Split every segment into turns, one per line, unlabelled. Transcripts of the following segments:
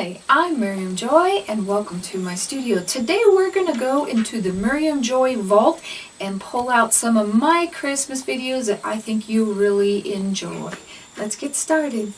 Hi, I'm Miriam Joy and welcome to my studio. Today we're going to go into the Miriam Joy vault and pull out some of my Christmas videos that I think you really enjoy. Let's get started.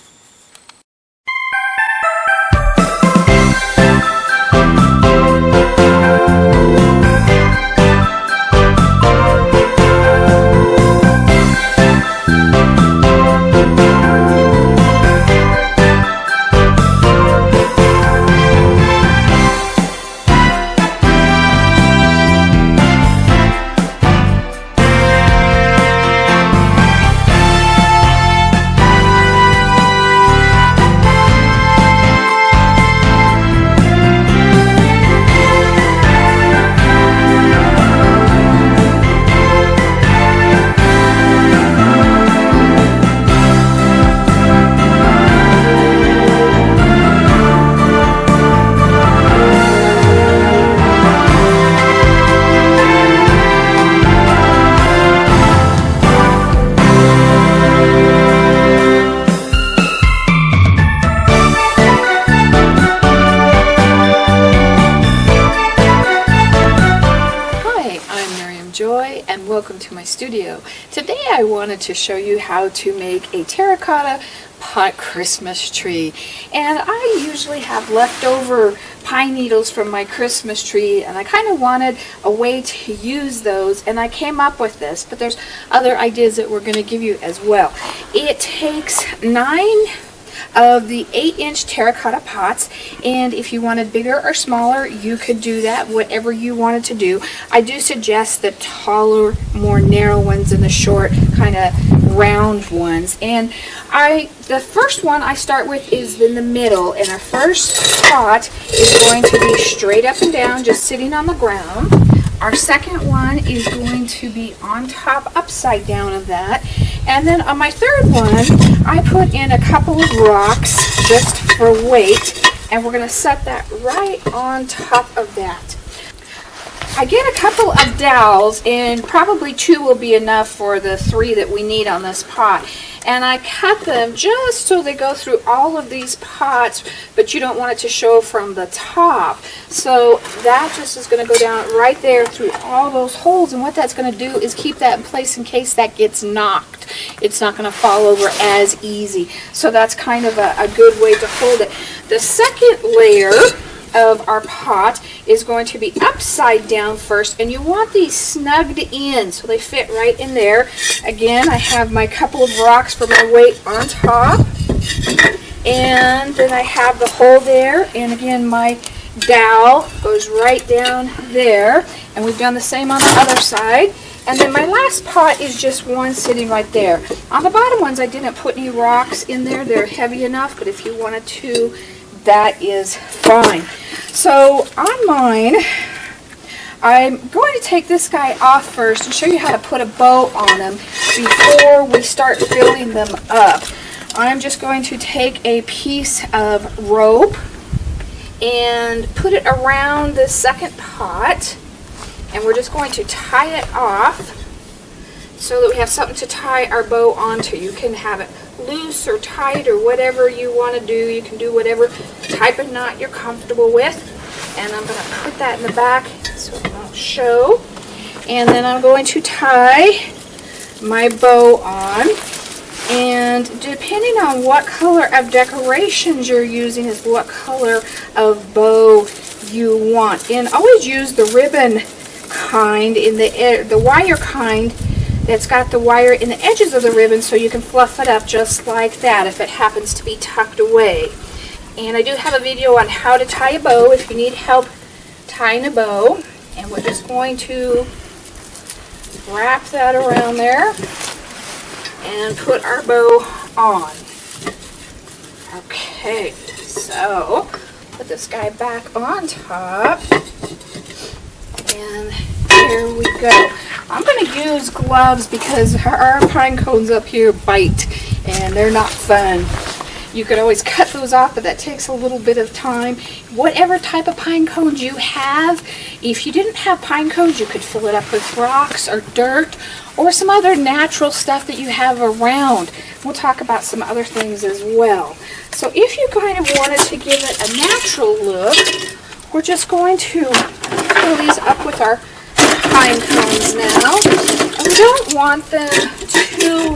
Joy and welcome to my studio. Today I wanted to show you how to make a terracotta pot Christmas tree, and I usually have leftover pine needles from my Christmas tree and I kind of wanted a way to use those, and I came up with this, but there's other ideas that we're going to give you as well. It takes 9 of the 8-inch terracotta pots, and if you wanted bigger or smaller you could do that, whatever you wanted to do. I do suggest the taller, more narrow ones and the short kind of round ones. And the first one I start with is in the middle, and our first pot is going to be straight up and down, just sitting on the ground. Our second one is going to be on top, upside down of that. And then on my third one, I put in a couple of rocks just for weight, and we're going to set that right on top of that. I get a couple of dowels, and probably 2 will be enough for the 3 that we need on this pot. And I cut them just so they go through all of these pots, but you don't want it to show from the top. So that just is going to go down right there through all those holes, and what that's going to do is keep that in place in case that gets knocked. It's not going to fall over as easy. So that's kind of a good way to hold it. The second layer of our pot is going to be upside down first, and you want these snugged in so they fit right in there. Again, I have my couple of rocks for my weight on top, and then I have the hole there, and again my dowel goes right down there, and we've done the same on the other side. And then my last pot is just one sitting right there. On the bottom ones I didn't put any rocks in there, they're heavy enough, but if you wanted to, that is fine. So on mine, I'm going to take this guy off first and show you how to put a bow on them before we start filling them up. I'm just going to take a piece of rope and put it around the second pot, and we're just going to tie it off so that we have something to tie our bow onto. You can have it loose or tight or whatever you want to do. You can do whatever type of knot you're comfortable with. And I'm going to put that in the back so it won't show. And then I'm going to tie my bow on. And depending on what color of decorations you're using is what color of bow you want. And always use the ribbon kind, in the wire kind that's got the wire in the edges of the ribbon, so you can fluff it up just like that if it happens to be tucked away. And I do have a video on how to tie a bow if you need help tying a bow. And we're just going to wrap that around there and put our bow on. Okay, so put this guy back on top, and there we go. I'm going to use gloves because our pine cones up here bite and they're not fun. You could always cut those off, but that takes a little bit of time. Whatever type of pine cones you have, if you didn't have pine cones, you could fill it up with rocks or dirt or some other natural stuff that you have around. We'll talk about some other things as well. So if you kind of wanted to give it a natural look, we're just going to fill these up with our pine cones now. And we don't want them too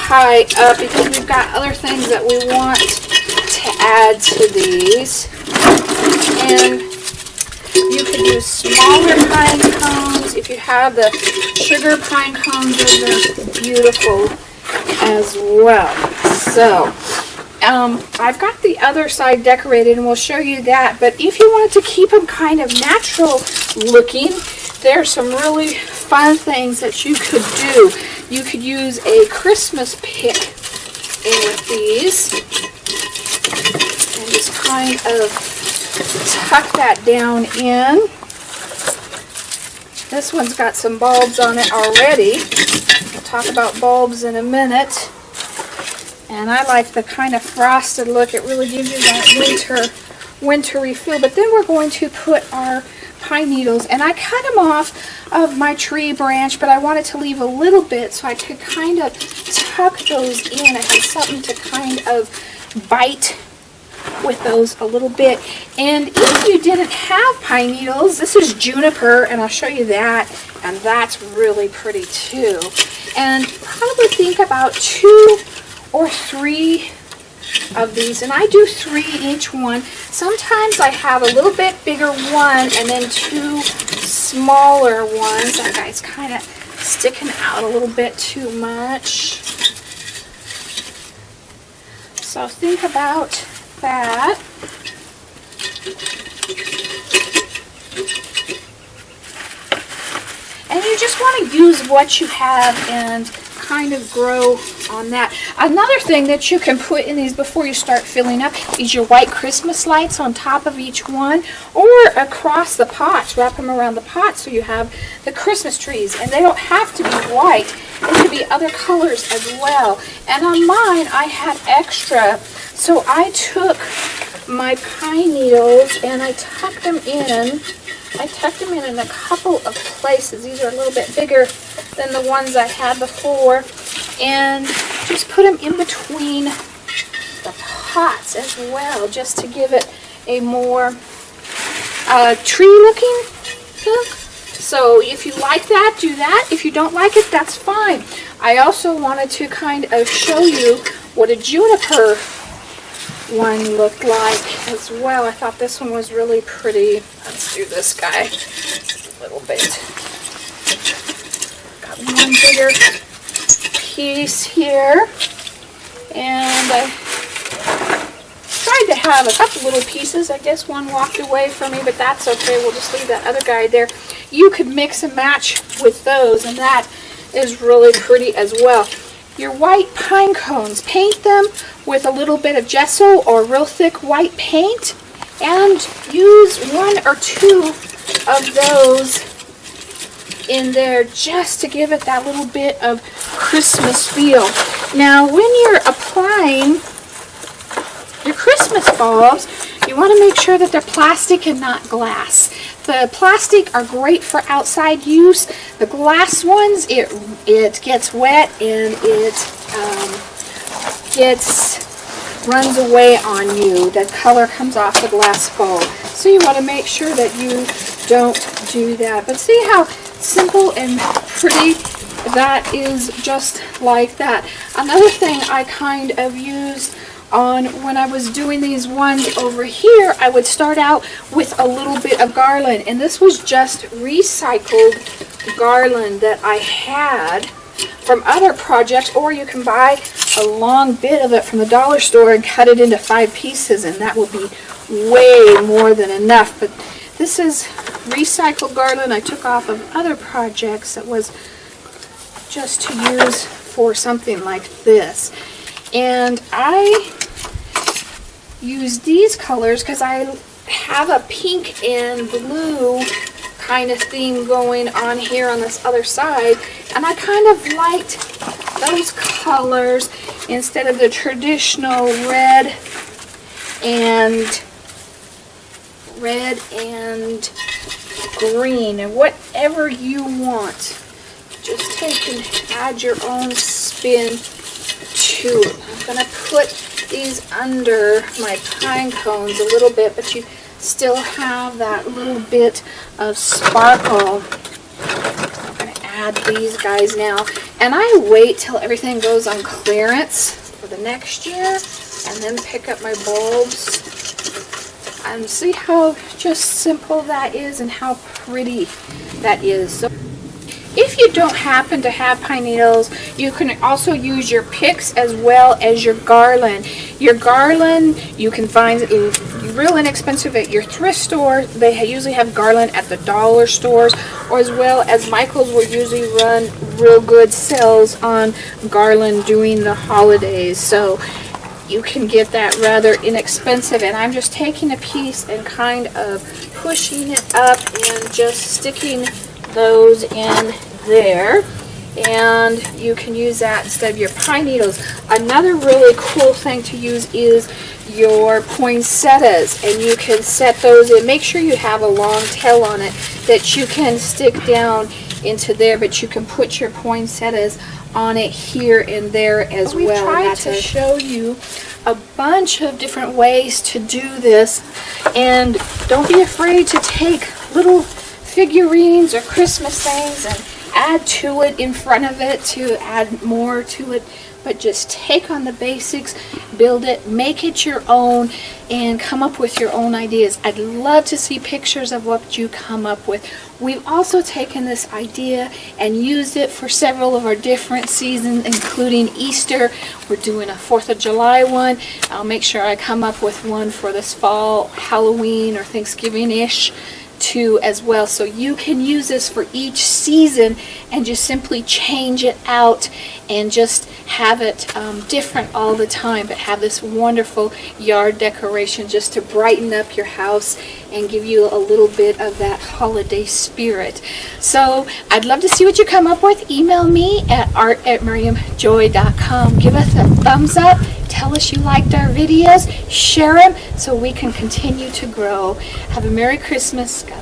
high up because we've got other things that we want to add to these. And you could use smaller pine cones. If you have the sugar pine cones, those are beautiful as well. So I've got the other side decorated and we'll show you that. But if you wanted to keep them kind of natural looking, there's some really fun things that you could do. You could use a Christmas pick in with these and just kind of tuck that down in. This one's got some bulbs on it already. We'll talk about bulbs in a minute. And I like the kind of frosted look. It really gives you that wintry feel. But then we're going to put our pine needles, and I cut them off of my tree branch, but I wanted to leave a little bit so I could kind of tuck those in. I had something to kind of bite with those a little bit. And if you didn't have pine needles, this is juniper, and I'll show you that, and that's really pretty too. And probably think about 2 or 3 of these, and I do 3 in each one. Sometimes I have a little bit bigger one and then 2 smaller ones. That guy's kind of sticking out a little bit too much. So think about that. And you just want to use what you have and kind of grow on that. Another thing that you can put in these before you start filling up is your white Christmas lights on top of each one or across the pots. Wrap them around the pot so you have the Christmas trees. And they don't have to be white. They could be other colors as well. And on mine, I had extra. So I took my pine needles and I tucked them in. I tucked them in a couple of places. These are a little bit bigger than the ones I had before. And just put them in between the pots as well, just to give it a more tree-looking look. So if you like that, do that. If you don't like it, that's fine. I also wanted to kind of show you what a juniper one looked like as well. I thought this one was really pretty. Let's do this guy a little bit. Got one bigger piece here, and I tried to have a couple little pieces. I guess one walked away from me, but that's okay. We'll just leave that other guy there. You could mix and match with those, and that is really pretty as well. Your white pine cones, paint them with a little bit of gesso or real thick white paint, and use 1 or 2 of those in there just to give it that little bit of Christmas feel. Now when you're applying your Christmas bulbs, you want to make sure that they're plastic and not glass. The plastic are great for outside use. The glass ones, it gets wet and it runs away on you. The color comes off the glass bulb. So you want to make sure that you don't do that. But see how simple and pretty that is, just like that. Another thing I kind of used on when I was doing these ones over here, I would start out with a little bit of garland, and this was just recycled garland that I had from other projects, or you can buy a long bit of it from the dollar store and cut it into 5 pieces, and that would be way more than enough. But this is recycled garland I took off of other projects that was just to use for something like this. And I use these colors because I have a pink and blue kind of theme going on here on this other side, and I kind of liked those colors instead of the traditional red and green. And whatever you want, just take and add your own spin to it. I'm going to put these under my pine cones a little bit, but you still have that little bit of sparkle. I'm going to add these guys now. And I wait till everything goes on clearance for the next year and then pick up my bulbs. And see how just simple that is and how pretty that is. So if you don't happen to have pine needles, you can also use your picks as well as your garland. Your garland you can find real inexpensive at your thrift store. They usually have garland at the dollar stores, or as well as Michael's will usually run real good sales on garland during the holidays. So you can get that rather inexpensive, and I'm just taking a piece and kind of pushing it up and just sticking those in there, and you can use that instead of your pine needles. Another really cool thing to use is your poinsettias, and you can set those in. Make sure you have a long tail on it that you can stick down into there, but you can put your poinsettias on it here and there as well. We tried to show you a bunch of different ways to do this, and don't be afraid to take little figurines or Christmas things and add to it in front of it to add more to it. But just take on the basics, build it, make it your own, and come up with your own ideas. I'd love to see pictures of what you come up with. We've also taken this idea and used it for several of our different seasons, including Easter. We're doing a 4th of July one. I'll make sure I come up with one for this fall, Halloween or Thanksgiving-ish too as well. So you can use this for each season and just simply change it out and just have it different all the time, but have this wonderful yard decoration just to brighten up your house and give you a little bit of that holiday spirit. So I'd love to see what you come up with. Email me at art@miriamjoy.com. Give us a thumbs up. Tell us you liked our videos. Share them so we can continue to grow. Have a Merry Christmas. God